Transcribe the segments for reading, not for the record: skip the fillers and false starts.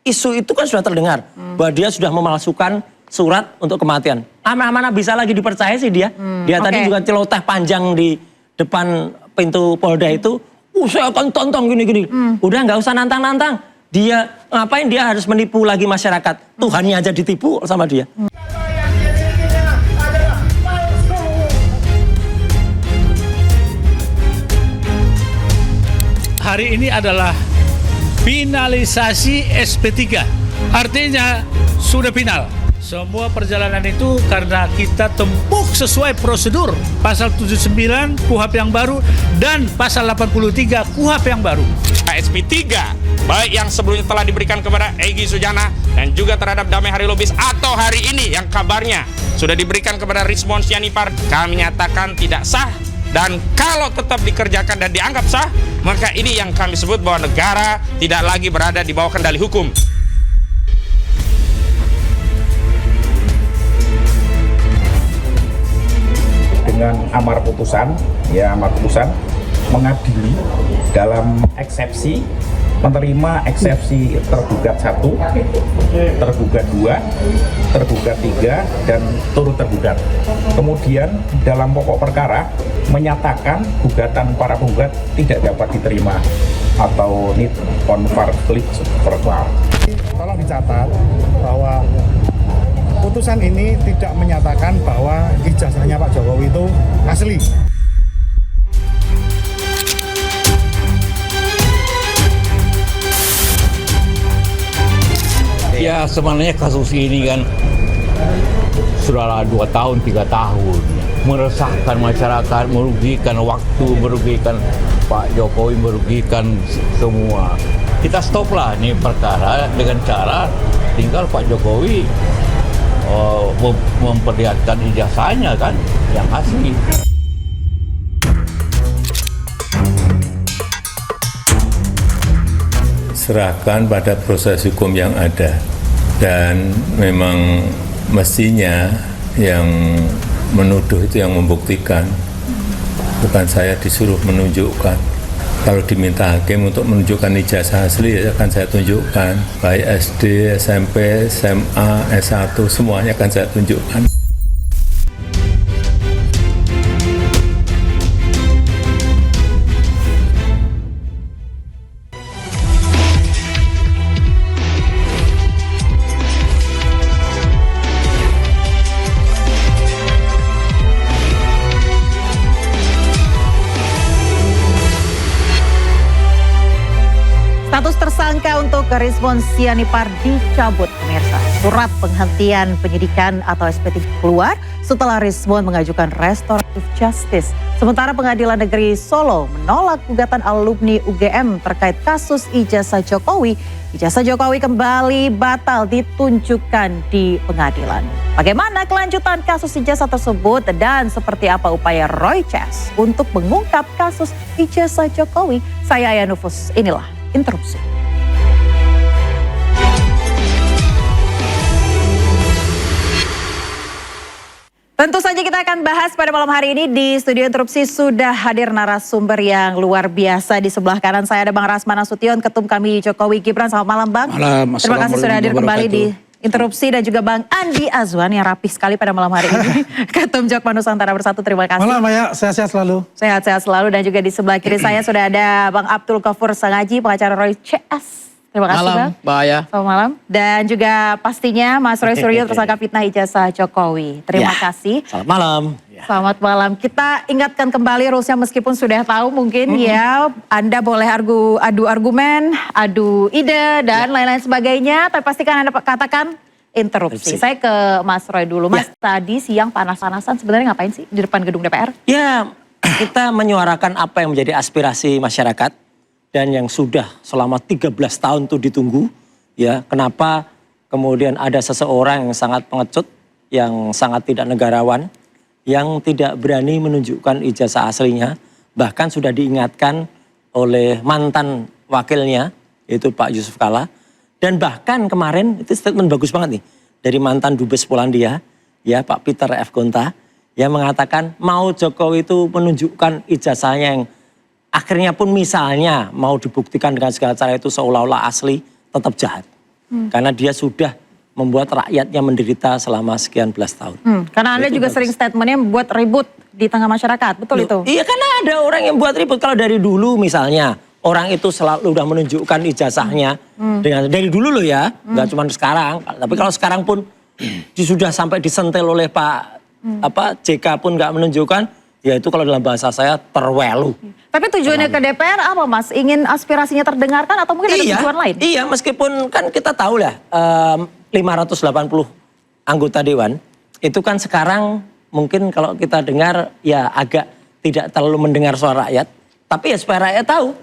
isu itu kan sudah terdengar bahwa dia sudah memalsukan surat untuk kematian. Mana bisa lagi dipercaya sih dia. Dia tadi juga celoteh panjang di depan pintu Polda itu. Saya akan tonton gini-gini. Udah nggak usah nantang-nantang. Dia ngapain dia harus menipu lagi masyarakat. Tuhannya aja ditipu sama dia. Hari ini adalah finalisasi SP3. Artinya sudah final. Semua perjalanan itu karena kita tempuh sesuai prosedur pasal 79 KUHP yang baru dan pasal 83 KUHP yang baru. SP3 baik yang sebelumnya telah diberikan kepada Egy Sujana dan juga terhadap Damai Hari Lubis atau hari ini yang kabarnya sudah diberikan kepada Rizwan Syahipar, kami nyatakan tidak sah. Dan kalau tetap dikerjakan dan dianggap sah, maka ini yang kami sebut bahwa negara tidak lagi berada di bawah kendali hukum. Dengan amar putusan mengadili dalam eksepsi, menerima eksepsi tergugat 1, tergugat 2, tergugat 3, dan turut tergugat. Kemudian dalam pokok perkara menyatakan gugatan para penggugat tidak dapat diterima atau need conflict verbal. Tolong dicatat bahwa putusan ini tidak menyatakan bahwa ijazahnya Pak Jokowi itu asli. Ya sebenarnya kasus ini kan sudah 2 tahun, 3 tahun. Meresahkan masyarakat, merugikan waktu, merugikan Pak Jokowi, merugikan semua. Kita stoplah nih perkara dengan cara tinggal Pak Jokowi memperlihatkan ijazahnya kan yang asli. Serahkan pada proses hukum yang ada dan memang mestinya yang menuduh itu yang membuktikan, bukan saya disuruh menunjukkan. Kalau diminta hakim untuk menunjukkan ijazah asli, ya akan saya tunjukkan. Baik SD, SMP, SMA, S1, semuanya akan saya tunjukkan. Status tersangka untuk Rizwan Syahipar dicabut, pemirsa. Surat penghentian penyidikan atau SP3 keluar setelah Rizwan mengajukan restoratif justice. Sementara Pengadilan Negeri Solo menolak gugatan alumni UGM terkait kasus ijazah Jokowi. Ijazah Jokowi kembali batal ditunjukkan di pengadilan. Bagaimana kelanjutan kasus ijazah tersebut dan seperti apa upaya Roy Chess untuk mengungkap kasus ijazah Jokowi? Saya Aya Nufus, inilah Interupsi. Tentu saja kita akan bahas pada malam hari ini di studio Interupsi sudah hadir narasumber yang luar biasa. Di sebelah kanan saya ada Bang Rasman Nasution, ketum kami Jokowi Gibran. Selamat malam Bang. Malam. Terima kasih sudah hadir kembali di Interupsi dan juga Bang Andi Azwan yang rapi sekali pada malam hari ini. Ketum Jokman Nusantara Bersatu, terima kasih. Malam ya, sehat-sehat selalu. Sehat-sehat selalu dan juga di sebelah kiri saya sudah ada Bang Abdul Ghafur Sangaji, pengacara Roy CS. Terima kasih malam, Bang. Mbak Aya. Selamat malam. Dan juga pastinya Mas Roy Suryo tersangka fitnah ijazah Jokowi. Terima kasih. Selamat malam. Selamat malam. Kita ingatkan kembali rulesnya meskipun sudah tahu mungkin ya. Anda boleh adu argumen, adu ide dan lain-lain sebagainya. Tapi pastikan Anda katakan interupsi. Saya ke Mas Roy dulu. Mas tadi siang panas-panasan sebenarnya ngapain sih di depan gedung DPR? Ya kita menyuarakan apa yang menjadi aspirasi masyarakat. Dan yang sudah selama 13 tahun itu ditunggu, ya kenapa kemudian ada seseorang yang sangat pengecut, yang sangat tidak negarawan, yang tidak berani menunjukkan ijazah aslinya, bahkan sudah diingatkan oleh mantan wakilnya, yaitu Pak Yusuf Kalla, dan bahkan kemarin itu statement bagus banget nih, dari mantan Dubes Polandia, ya Pak Peter F. Gonta, yang mengatakan mau Jokowi itu menunjukkan ijazahnya yang akhirnya pun misalnya mau dibuktikan dengan segala cara itu seolah-olah asli, tetap jahat. Karena dia sudah membuat rakyatnya menderita selama sekian belas tahun. Karena Anda juga sering statementnya membuat ribut di tengah masyarakat, betul itu? Iya, karena ada orang yang buat ribut. Kalau dari dulu misalnya, orang itu selalu udah menunjukkan ijazahnya dengan dari dulu loh ya, nggak cuma sekarang. Tapi kalau sekarang pun sudah sampai disentil oleh Pak JK pun nggak menunjukkan, ya itu kalau dalam bahasa saya terwelu. Tapi tujuannya ke DPR apa Mas? Ingin aspirasinya terdengarkan atau mungkin ada tujuan lain? Iya, meskipun kan kita tahu lah 580 anggota dewan itu kan sekarang mungkin kalau kita dengar ya agak tidak terlalu mendengar suara rakyat. Tapi ya supaya rakyat tahu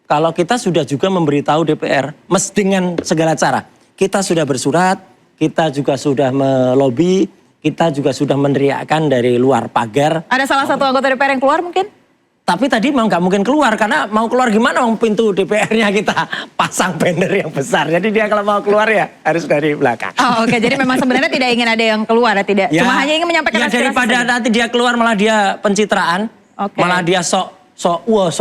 kalau kita sudah juga memberitahu DPR dengan segala cara. Kita sudah bersurat, kita juga sudah melobi, kita juga sudah meneriakkan dari luar pagar. Ada salah satu anggota DPR yang keluar mungkin? Tapi tadi mau nggak mungkin keluar karena mau keluar gimana pintu DPR-nya kita pasang banner yang besar. Jadi dia kalau mau keluar ya harus dari belakang. Oh oke, jadi memang sebenarnya tidak ingin ada yang keluar ya tidak? Ya, Cuma hanya ingin menyampaikan aspirasi daripada saja. nanti dia keluar malah dia pencitraan, malah dia sok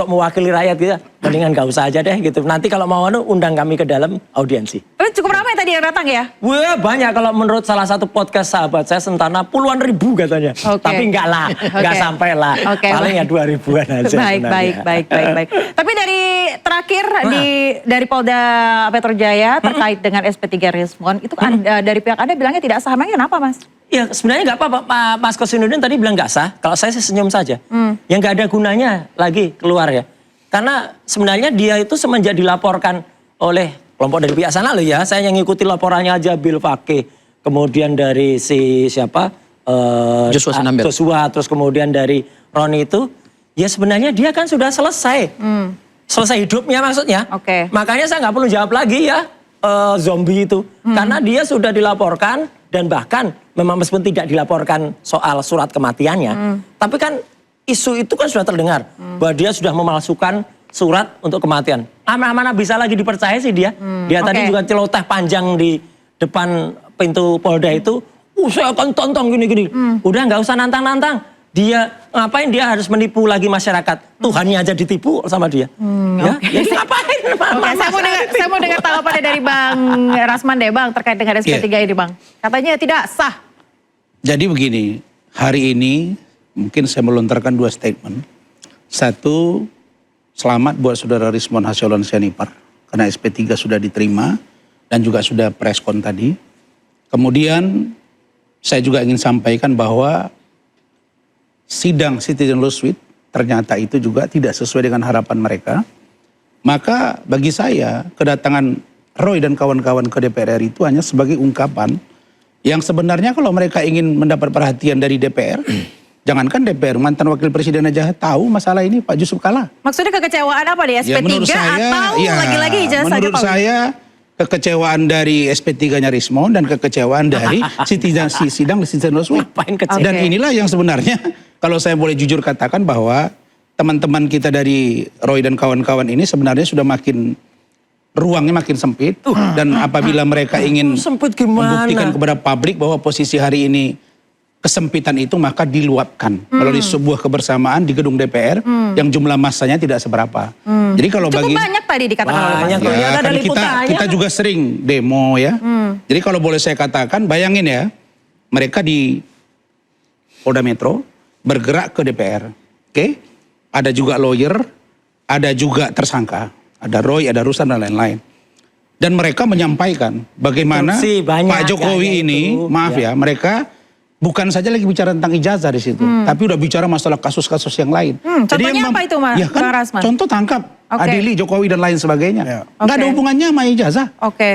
mewakili rakyat gitu. Mendingan gak usah aja deh gitu. Nanti kalau mau undang kami ke dalam audiensi. Tapi cukup ramai tadi yang datang ya? Wah banyak kalau menurut salah satu podcast sahabat saya Sentana puluhan ribu katanya. Tapi enggak lah, enggak sampai lah. Paling ya 2.000-an aja. Baik. Tapi dari terakhir dari Polda Metro Jaya terkait dengan SP3 Rismon itu dari pihak Anda bilangnya tidak sah. Emangnya kenapa Mas? Ya sebenarnya nggak apa-apa, Mas Kosinudin tadi bilang nggak sah. Kalau saya sih senyum saja. Yang nggak ada gunanya lagi keluar ya. Karena sebenarnya dia itu semenjak dilaporkan oleh kelompok dari pihak sana loh ya. Saya yang ngikuti laporannya aja Bill Fakih. Kemudian dari si siapa? Joshua, terus kemudian dari Roni itu. Ya sebenarnya dia kan sudah selesai. Selesai hidupnya maksudnya. Makanya saya nggak perlu jawab lagi ya zombie itu. Karena dia sudah dilaporkan. Dan bahkan memang meskipun tidak dilaporkan soal surat kematiannya. Tapi kan isu itu kan sudah terdengar. Bahwa dia sudah memalsukan surat untuk kematian. Mana bisa lagi dipercaya sih dia. Dia tadi juga celoteh panjang di depan pintu Polda itu. Saya akan tonton gini-gini. Udah nggak usah nantang-nantang. Dia ngapain dia harus menipu lagi masyarakat. Tuhannya aja ditipu sama dia. Ya ngapain? Saya mau dengar tanggapannya dari Bang Rasman deh Bang terkait dengan SP3 ini Bang. Katanya tidak sah. Jadi begini, hari ini mungkin saya melontarkan dua statement. Satu, selamat buat saudara Rismon Hasyaulon Sianipar. Karena SP3 sudah diterima dan juga sudah preskon tadi. Kemudian saya juga ingin sampaikan bahwa sidang Citizen Lawsuit ternyata itu juga tidak sesuai dengan harapan mereka. Maka bagi saya kedatangan Roy dan kawan-kawan ke DPR RI itu hanya sebagai ungkapan yang sebenarnya kalau mereka ingin mendapat perhatian dari DPR, jangankan DPR, mantan wakil presiden aja tahu masalah ini Pak Yusuf Kalla. Maksudnya kekecewaan apa di SP3 atau lagi-lagi ijazah saja Pak? Menurut saya kekecewaan dari SP3-nya Rismon dan kekecewaan dari sidang Citizen Lawsuit. Dan inilah yang sebenarnya kalau saya boleh jujur katakan bahwa teman-teman kita dari Roy dan kawan-kawan ini sebenarnya sudah ruangnya makin sempit. Dan apabila mereka ingin membuktikan kepada publik bahwa posisi hari ini kesempitan itu maka diluapkan melalui sebuah kebersamaan di gedung DPR yang jumlah massanya tidak seberapa. Jadi kalau cukup banyak tadi dikatakan oleh Mas. Kita juga sering demo ya. Jadi kalau boleh saya katakan, bayangin ya, mereka di Polda Metro bergerak ke DPR, ada juga lawyer, ada juga tersangka, ada Roy, ada Ruslan dan lain-lain. Dan mereka menyampaikan bagaimana Pak Jokowi ini, maaf ya, mereka bukan saja lagi bicara tentang ijazah di situ, tapi udah bicara masalah kasus-kasus yang lain. Contohnya apa itu Mas? Ya kan, contoh tangkap, adili Jokowi dan lain sebagainya. Nggak ada hubungannya sama ijazah.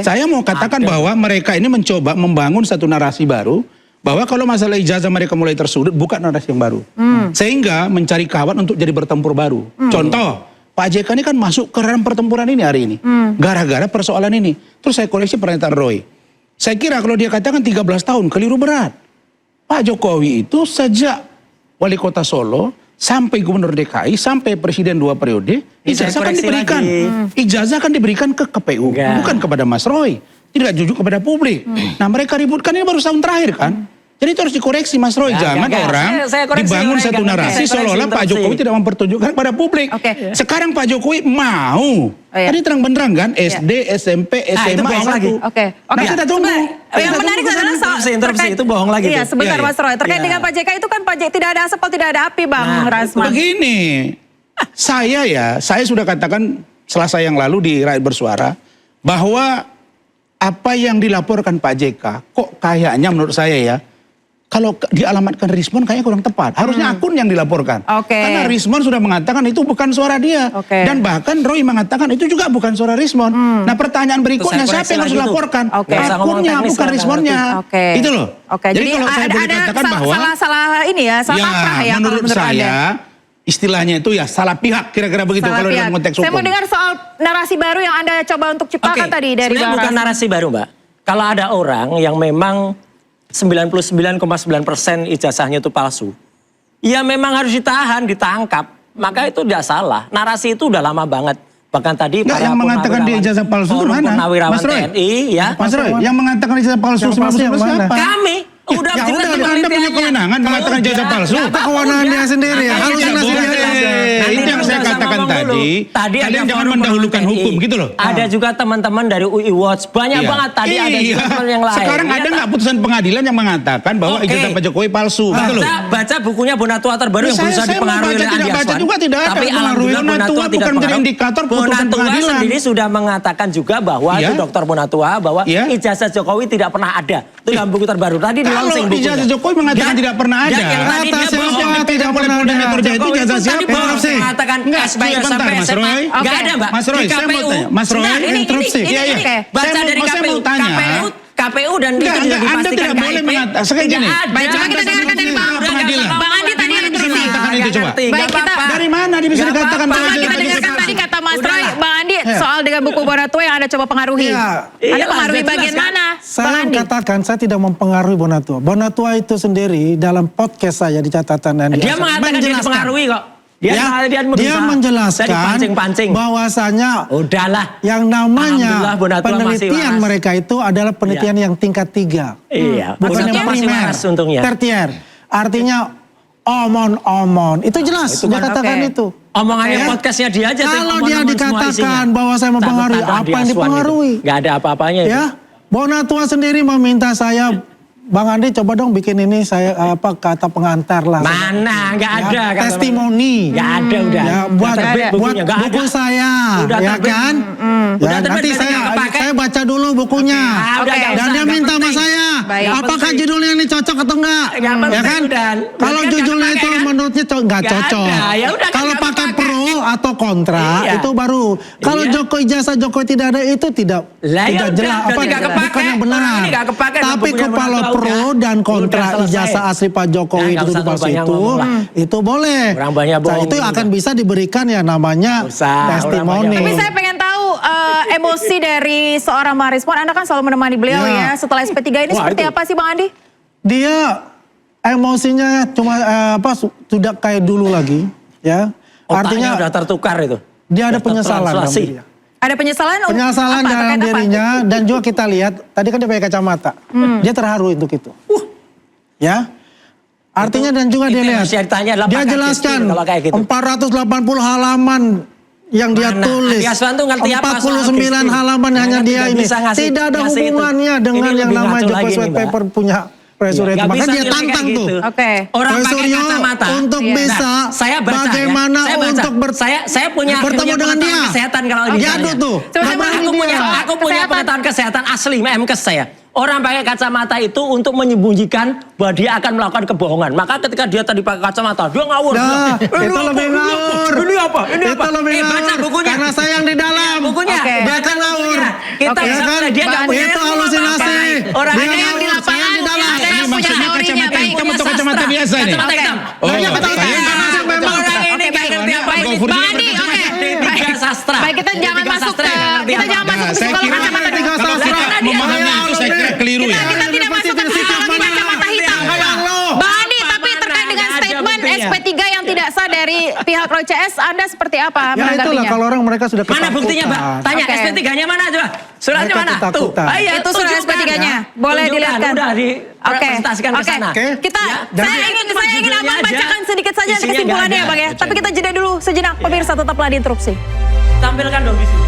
Saya mau katakan bahwa mereka ini mencoba membangun satu narasi baru, bahwa kalau masalah ijazah mereka mulai tersudut, bukan narasi yang baru. Sehingga mencari kawan untuk jadi bertempur baru. Contoh, Pak JK ini kan masuk ke dalam pertempuran ini hari ini. Gara-gara persoalan ini. Terus saya koleksi pernyataan Roy. Saya kira kalau dia katakan 13 tahun, keliru berat. Pak Jokowi itu sejak wali kota Solo, sampai gubernur DKI, sampai presiden 2 periode, ijazah kan diberikan. Ijazah kan diberikan ke KPU, bukan kepada Mas Roy. Tidak jujur kepada publik. Nah mereka ributkan ini baru tahun terakhir kan. Jadi itu harus dikoreksi Mas Roy. Ya, Jangan enggak. orang Saya koreksi, dibangun saya satu enggak. narasi Saya koreksi, seolah-olah Pak interupsi. Jokowi tidak mempertunjukkan pada publik. Oke. Sekarang Pak Jokowi mau. iya. Tadi terang benderang kan, SD, SMP, itu SMA, bohong S1. lagi. Oke. Nah, kita tunggu. Yang Kita menarik tunggu adalah kesana. soal Interupsi, itu bohong lagi Iya, tuh. sebentar Iya, iya. Mas Roy. Terkait Iya. dengan Pak JK itu kan Pak JK tidak ada aspal, tidak ada api Bang Nah, Rasman. Begini, saya sudah katakan Selasa yang lalu di Rakyat Bersuara bahwa apa yang dilaporkan Pak JK kok kayaknya menurut saya ya, kalau dialamatkan Rismon kayaknya kurang tepat. Harusnya akun yang dilaporkan. Oke. Karena Rismon sudah mengatakan itu bukan suara dia. Oke. Dan bahkan Roy mengatakan itu juga bukan suara Rismon. Nah pertanyaan berikutnya saya siapa yang harus koreksi lagi tuh. dilaporkan? Oke. Nggak usah ngomong Akunnya teknis bukan kalau nggak Rismonnya. Oke. Itu loh. Oke, jadi kalau saya boleh ada katakan bahwa salah ini ya, salah kaprah ya kalau menurut saya Anda. istilahnya itu ya salah pihak kira-kira begitu Salah kalau pihak. dalam konteks hukum. Saya mau dengar soal narasi baru yang Anda coba untuk ciptakan tadi dari sebenarnya Bang bukan Rasman. narasi baru, Mbak. Kalau ada orang yang memang 99,9% ijazahnya itu palsu, ya memang harus ditahan, ditangkap. Maka itu tidak salah. Narasi itu udah lama banget. Bahkan tadi Nggak, yang mengatakan dia ijazah palsu itu mana? Purnawirawan Mas Roy? TNI, ya. Mas Roy, yang mengatakan ijazah palsu Yang palsu yang mana? siapa? Kami udah Ya jelas udah, di Anda punya penelitiannya. kewenangan mengatakan Udah, ijazah palsu. nggak Itu kewenangan udah. dia sendiri ya. Nanti Halusinasi tidak dia boleh. aja. Nanti Itu yang dulu saya nggak usah katakan ngomong dulu. tadi. Tadi Kalian ada jangan forum mendahulukan TNI. hukum, gitu loh. Ada juga teman-teman dari UI Watch. Banyak Iya. banget tadi ada Iya. juga teman yang lain. Sekarang Iya ada tak? nggak putusan pengadilan yang mengatakan bahwa Oke. ijazah Pak Jokowi palsu? Gitu loh. Baca bukunya Bonatua terbaru yang Saya- berusaha saya mau dipengaruhi baca, oleh tidak Andi baca Aswan. juga tidak ada Tapi pengaruh. alhamdulillah Bonatua Bonatua bukan tidak menjadi pengaruh. indikator putusan Bonatua pengadilan. sendiri sudah mengatakan juga bahwa Iya. itu Dr. Bonatua bahwa Iya. ijazah Jokowi tidak pernah ada. Itu dalam buku terbaru. Tadi di Kalau launching bukunya. ijazah Jokowi mengatakan Dan- tidak pernah dan ada. yang tadi Kata dia siapa bohong. tidak pernah ada. Metode itu Jokowi ijazah itu tadi siapa? bohong. Interupsi. Mengatakan Enggak, S2 sebentar, sampai Mas SMA. Roy. Nggak ada, Mbak. Mas Roy, Di saya mau KPU. tanya. Mas Roy, Nah, ini interupsi. Iya, iya. Baca Saya dari mau KPU. tanya. KPU dan itu Enggak, juga Anda dipastikan tidak boleh KIP. mengatakan. Sekarang Tidak gini. ada. Baik, coba kita dengarkan dari Bang. Pengadilan. Bang Andi tadi Dari mana bisa interupsi. mengatakan itu coba? Baik, kita Dari mana dia bisa Nggak dikatakan apa-apa. bahwa Coba ijazah kita Pak dengarkan Jokowi tadi palsu? kata Mas Roy, Udahlah. Bang Andi soal dengan buku Bonatua yang Anda coba pengaruhi. Iya. Anda Iya, pengaruhi jelas bagian kan? mana? Bang Saya Andi. katakan saya tidak mempengaruhi Bonatua. Bonatua itu sendiri dalam podcast saya di catatan Andi Dia Aswan mengatakan dia dipengaruhi kok. dia berusaha. menjelaskan Dari pancing-pancing. bahwasanya Udahlah. yang namanya Alhamdulillah Bonatua masih penelitian waras. mereka itu adalah penelitian yang tingkat 3. Iya. Bukan Bonatua yang masih primer, waras untungnya. tertier. Artinya omon-omon. Itu jelas, Itu dia kan- katakan Oke. itu. Omongannya Ya. podcastnya dia aja tuh, Kalau dia omong-omong semua dikatakan isinya. bahwa saya mempengaruhi, Tanda-tanda apa yang Andi Aswan dipengaruhi? itu. Nggak ada apa-apanya itu. Ya, Bonatua sendiri meminta saya, Bang Andi coba dong bikin ini saya kata pengantar lah. Mana? Nggak ada. Ya, kata testimoni. Nggak ada udah. Ya, Nggak buat terbit buat bukunya, nggak buku ada. saya, Udah ya terbit. kan? Udah Ya, terbit, nanti berarti nggak kepake. saya baca dulu bukunya. Ah, udah, nggak Dan usah, dia nggak minta sama penting. saya, Baik. apakah penting. judulnya ini cocok atau enggak? Nggak Ya penting, kan? Dan. Kalau Berarti kan judulnya nggak itu kepake, kan? menurutnya nggak Nggak cocok. ada. Ya udah, kan Kalau nggak pakai kepake. pro atau kontra Iya. itu baru. Kalau Iya. Jokowi ijazah Jokowi tidak ada itu tidak Lah, ya tidak udah, jelas berarti nggak kepake. bukan yang Orang benar. ini nggak kepake dalam Tapi bukunya kepala Bonatua, pro udah. dan kontra Udah selesai. ijazah asli Pak Jokowi Nah, itu nggak usah palsu banyak itu ngomong lah. itu boleh. Orang banyak bohong Itu juga. akan bisa diberikan ya namanya Nggak usah, orang testimoni. banyak Tapi saya pengen tahu emosi dari seorang Bang Rismon. Anda kan selalu menemani beliau Ya. ya. Setelah SP3 ini Wah, seperti itu. apa sih Bang Andi? Dia emosinya cuma sudah kayak dulu lagi ya. Otaknya Artinya udah tertukar itu. dia ada Udah penyesalan dalam tertransformasi. dirinya. Ada penyesalan? Penyesalan apa? dalam Terkait apa? dirinya dan juga kita lihat tadi kan dia pakai kacamata. Dia terharu untuk itu. Ya. Artinya dan juga itu dia yang lihat. harus ditanya adalah Dia pakai jelaskan gestur kalau kayak gitu. 480 halaman yang dia Mana? tulis. Andi Aswan tuh ngerti apa soal 49 gestur? halaman hanya Nggak dia ini. bisa ngasih- Tidak ada ngasih itu. hubungannya dengan Ini yang lebih namanya ngaco Jokowi lagi White nih, Mbak. Paper punya Presiden. Nggak Makanya bisa dia nilai tantang kayak tuh. gitu. Oke. Orang Roy pakai Suryo kacamata. untuk Iya. bisa saya baca bagaimana ya. Saya baca. untuk saya punya bertemu dengan pengetahuan dia. kesehatan kalau Oke. misalnya. Jadu tuh. Coba Nah, saya ini dia. Aku punya Kesehatan. pengetahuan kesehatan asli MKes saya. Orang pakai kacamata itu untuk menyembunyikan bahwa dia akan melakukan kebohongan. Maka ketika dia tadi pakai kacamata, dia ngawur. Nah, Ini itu apa? lebih Ini apa? ngawur. Ini apa? Ini Itu apa? lebih Baca ngawur. bukunya. Karena saya yang di dalam. Iya, bukunya. Oke. Dia kan ngawur. Kita Oke. bisa Ya kan? dia nggak punya Itu ilmu halusinasi. apa-apa. Orang Dia ini yang ngawur. di Saya lapangan, di dalam. ada yang Ini punya maksudnya teorinya, kacamata baik. hitam atau kacamata biasa ini? Kacamata hitam. Oh, Banyak kacamata kalian hitam. kan Memang. Orang ini Oke, nggak baik. ngerti apa Baik, ini. Gofur Bang juga Andi, pakai oke. Tiga sastra. Baik, kita jangan Tiga masuk sastra ke yang ngerti kita apa. jangan masuk ke Saya psikolog kira kacamata tiga hitam. sastra. Kita Memahami itu saya kira keliru ya. Kita tidak masuk ke psikologi kacamata hitam. Kayak lo. Bang Andi, tapi terkait dengan Nggak ada statement buktinya. SP3 yang tidak sah dari dari pihak Roy CS, Anda seperti apa Ya itulah menanggapinya? kalau orang mereka sudah Mana ketakutan. buktinya, Mbak? Tanya Oke. SP3-nya mana coba? Suratnya Mereka mana? Tuh. ketakutan. Ayo, Itu surat tunjukkan. SP3-nya. Ya. Boleh Tunjukkan. dilihatkan. Udah dipresentasikan ke sana. Oke. Kita, Ya. saya ingin Judulnya Abang aja, bacakan sedikit saja isinya kesimpulannya nggak ya Bang ya. ada. Tapi kita jeda dulu sejenak, pemirsa tetaplah di interupsi. Tampilkan dong di sini.